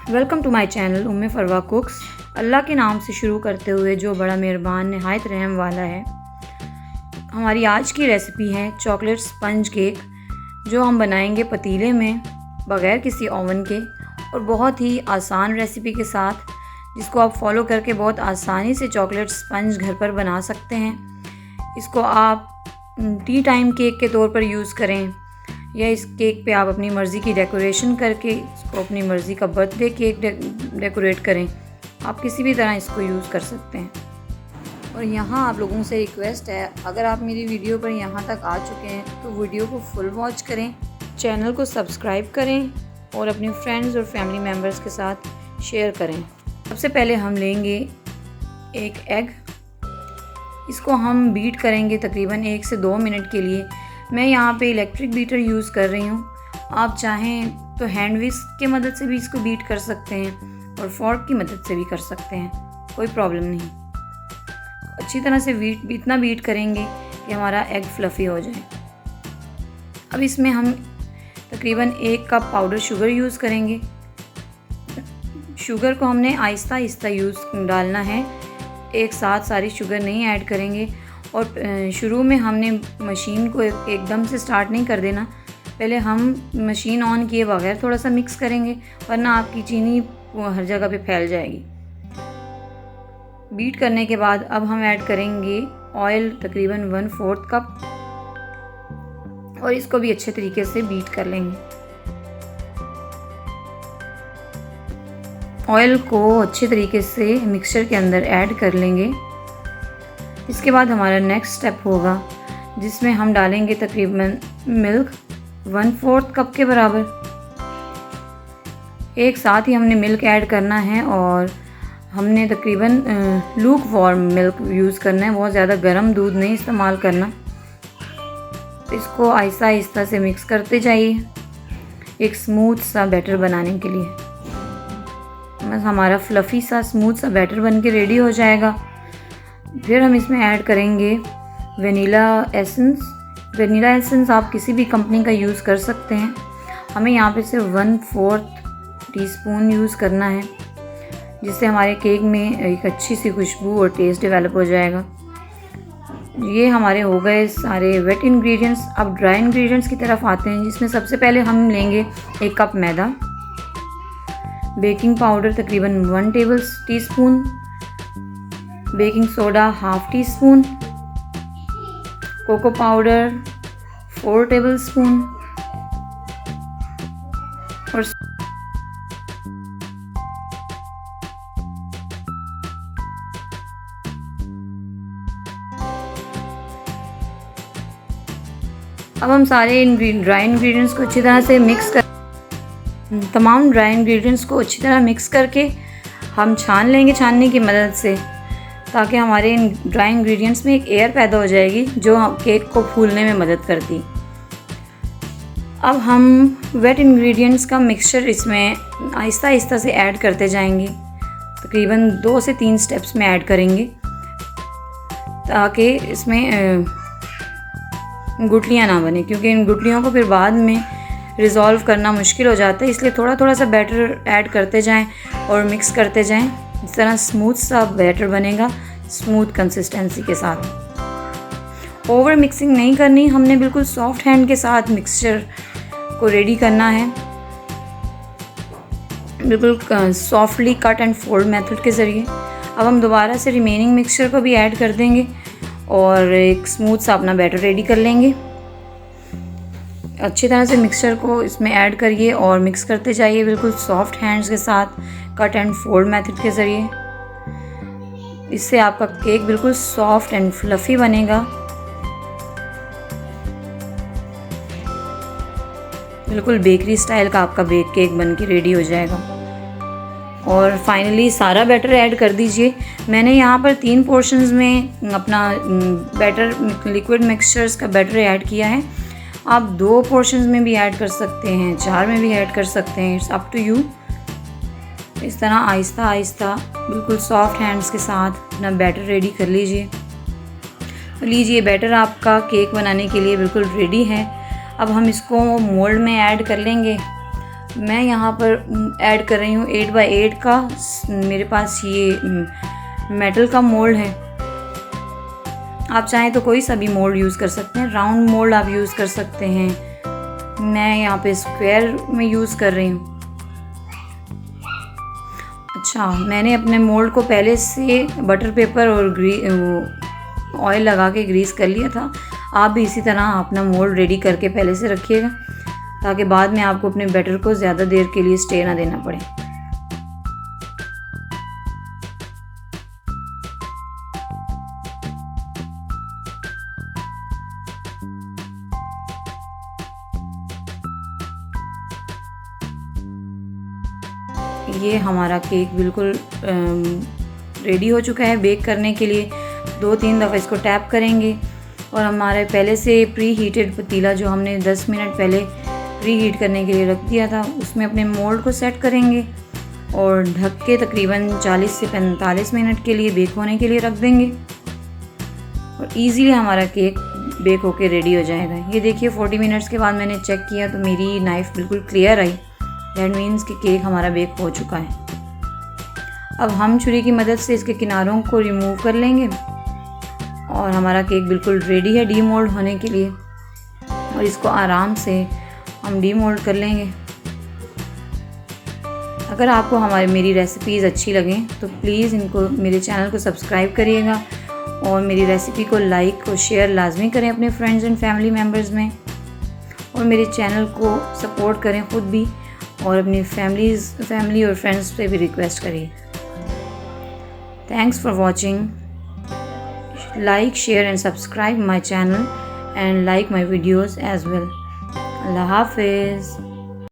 Welcome to my channel Umme Farwa cooks. Allah के नाम से शुरू करते हुए जो बड़ा मेहरबान नहायत रहम वाला है। हमारी आज की रेसिपी है चॉकलेट स्पंज केक, जो हम बनाएंगे पतीले में बग़ैर किसी ओवन के और बहुत ही आसान रेसिपी के साथ, जिसको आप फॉलो करके बहुत आसानी से चॉकलेट स्पंज घर पर बना सकते हैं। इसको आप टी टाइम केक के तौर पर यूज़ करें या इस केक पे आप अपनी मर्ज़ी की डेकोरेशन करके इसको अपनी मर्ज़ी का बर्थडे केक डेकोरेट करें। आप किसी भी तरह इसको यूज़ कर सकते हैं। और यहाँ आप लोगों से रिक्वेस्ट है, अगर आप मेरी वीडियो पर यहाँ तक आ चुके हैं तो वीडियो को फुल वॉच करें, चैनल को सब्सक्राइब करें और अपने फ्रेंड्स और फैमिली मेम्बर्स के साथ शेयर करें। सबसे पहले हम लेंगे एक एग। इसको हम बीट करेंगे तकरीबन 1 से 2 मिनट के लिए। मैं यहाँ पे इलेक्ट्रिक बीटर यूज़ कर रही हूँ। आप चाहें तो हैंड विस्क की मदद से भी इसको बीट कर सकते हैं और फोर्क की मदद से भी कर सकते हैं, कोई प्रॉब्लम नहीं। अच्छी तरह से इतना बीट करेंगे कि हमारा एग फ्लफ़ी हो जाए। अब इसमें हम तकरीबन 1 कप पाउडर शुगर यूज़ करेंगे। शुगर को हमने आहिस्ता आहिस्ता डालना है, एक साथ सारी शुगर नहीं ऐड करेंगे। और शुरू में हमने मशीन को एकदम से स्टार्ट नहीं कर देना, पहले हम मशीन ऑन किए बगैर थोड़ा सा मिक्स करेंगे, वरना आपकी चीनी हर जगह पे फैल जाएगी। बीट करने के बाद अब हम ऐड करेंगे ऑयल तकरीबन 1/4 कप और इसको भी अच्छे तरीके से बीट कर लेंगे। ऑयल को अच्छे तरीके से मिक्सचर के अंदर ऐड कर लेंगे। इसके बाद हमारा नेक्स्ट स्टेप होगा, जिसमें हम डालेंगे तकरीबन मिल्क 1/4 कप के बराबर। एक साथ ही हमने मिल्क ऐड करना है और हमने तकरीबन लूक वार्म मिल्क यूज़ करना है, बहुत ज़्यादा गर्म दूध नहीं इस्तेमाल करना। इसको आहिस्ता आहिस्ता से मिक्स करते जाइए एक स्मूथ सा बैटर बनाने के लिए। बस हमारा फ्लफ़ी सा स्मूथ सा बैटर बन के रेडी हो जाएगा। फिर हम इसमें ऐड करेंगे वनीला एसेंस। वनीला एसेंस आप किसी भी कंपनी का यूज़ कर सकते हैं। हमें यहाँ पे सिर्फ 1/4 टीस्पून यूज़ करना है, जिससे हमारे केक में एक अच्छी सी खुशबू और टेस्ट डेवलप हो जाएगा। ये हमारे हो गए सारे वेट इंग्रेडिएंट्स। अब ड्राई इंग्रेडिएंट्स की तरफ आते हैं, जिसमें सबसे पहले हम लेंगे 1 कप मैदा, बेकिंग पाउडर तकरीबन 1 table teaspoon, baking soda 1/2 teaspoon, cocoa powder 4 tablespoon और अब हम सारे ड्राई इंग्रेडिएंट्स को अच्छी तरह से तमाम ड्राई इंग्रेडिएंट्स को अच्छी तरह मिक्स करके हम छान लेंगे छाननी की मदद से, ताकि हमारे ड्राई इंग्रेडिएंट्स में एक एयर पैदा हो जाएगी जो केक को फूलने में मदद करती। अब हम वेट इंग्रेडिएंट्स का मिक्सचर इसमें आहिस्ता आहिस्ता से ऐड करते जाएंगे, तकरीबन 2 से 3 स्टेप्स में ऐड करेंगे, ताकि इसमें गुठलियाँ ना बने, क्योंकि इन गुठलियों को फिर बाद में रिज़ॉल्व करना मुश्किल हो जाता है। इसलिए थोड़ा थोड़ा सा बैटर ऐड करते जाएं और मिक्स करते जाएं। इस तरह स्मूथ सा बैटर बनेगा, स्मूथ कंसिस्टेंसी के साथ। ओवर मिक्सिंग नहीं करनी, हमने बिल्कुल सॉफ्ट हैंड के साथ मिक्सचर को रेडी करना है, बिल्कुल softly cut and fold method के ज़रिए। अब हम दोबारा से रिमेनिंग मिक्सचर को भी ऐड कर देंगे और एक स्मूथ सा अपना बैटर रेडी कर लेंगे। अच्छी तरह से मिक्सचर को इसमें ऐड करिए और मिक्स करते जाइए, बिल्कुल सॉफ्ट हैंड्स के साथ कट एंड फोल्ड मेथड के ज़रिए। इससे आपका केक बिल्कुल सॉफ्ट एंड फ्लफ़ी बनेगा, बिल्कुल बेकरी स्टाइल का आपका केक बन के रेडी हो जाएगा। और फाइनली सारा बैटर ऐड कर दीजिए। मैंने यहाँ पर 3 पोर्शंस में अपना बैटर लिक्विड मिक्सचर्स का बैटर ऐड किया है। आप 2 पोर्शंस में भी ऐड कर सकते हैं, 4 में भी ऐड कर सकते हैं, इट्स अप टू यू। इस तरह आहिस्ता आहिस्ता बिल्कुल सॉफ्ट हैंड्स के साथ अपना बैटर रेडी कर लीजिए। लीजिए बैटर आपका केक बनाने के लिए बिल्कुल रेडी है। अब हम इसको मोल्ड में ऐड कर लेंगे। मैं यहाँ पर ऐड कर रही हूँ 8x8 का, मेरे पास ये मेटल का मोल्ड है। आप चाहें तो कोई सा भी मोल्ड यूज़ कर सकते हैं, राउंड मोल्ड आप यूज़ कर सकते हैं। मैं यहाँ पे स्क्वायर में यूज़ कर रही हूँ। अच्छा, मैंने अपने मोल्ड को पहले से बटर पेपर और ऑयल लगा के ग्रीस कर लिया था। आप भी इसी तरह अपना मोल्ड रेडी करके पहले से रखिएगा, ताकि बाद में आपको अपने बैटर को ज़्यादा देर के लिए स्टे ना देना पड़े। ये हमारा केक बिल्कुल रेडी हो चुका है बेक करने के लिए। 2-3 दफ़ा इसको टैप करेंगे और हमारे पहले से प्री हीटेड पतीला जो हमने 10 मिनट पहले प्री हीट करने के लिए रख दिया था, उसमें अपने मोल्ड को सेट करेंगे और ढक के तकरीबन 40 से 45 मिनट के लिए बेक होने के लिए रख देंगे और ईज़िली हमारा केक बेक होके रेडी हो जाएगा। ये देखिए 40 मिनट्स के बाद मैंने चेक किया तो मेरी नाइफ़ बिल्कुल क्लियर आई। दैट मीन्स कि केक हमारा बेक हो चुका है। अब हम छुरी की मदद से इसके किनारों को रिमूव कर लेंगे और हमारा केक बिल्कुल रेडी है डीमोल्ड होने के लिए, और इसको आराम से हम डीमोल्ड कर लेंगे। अगर आपको मेरी रेसिपीज़ अच्छी लगें तो प्लीज़ इनको मेरे चैनल को सब्सक्राइब करिएगा और मेरी रेसिपी को लाइक और शेयर लाजमी करें अपने फ्रेंड्स एंड फैमिली मेम्बर्स में, और मेरे चैनल को सपोर्ट करें ख़ुद भी और अपनी फैमिली और फ्रेंड्स पे भी रिक्वेस्ट करिए। Thanks for watching. Like, share and subscribe my channel and like my videos as well. Allah Hafiz.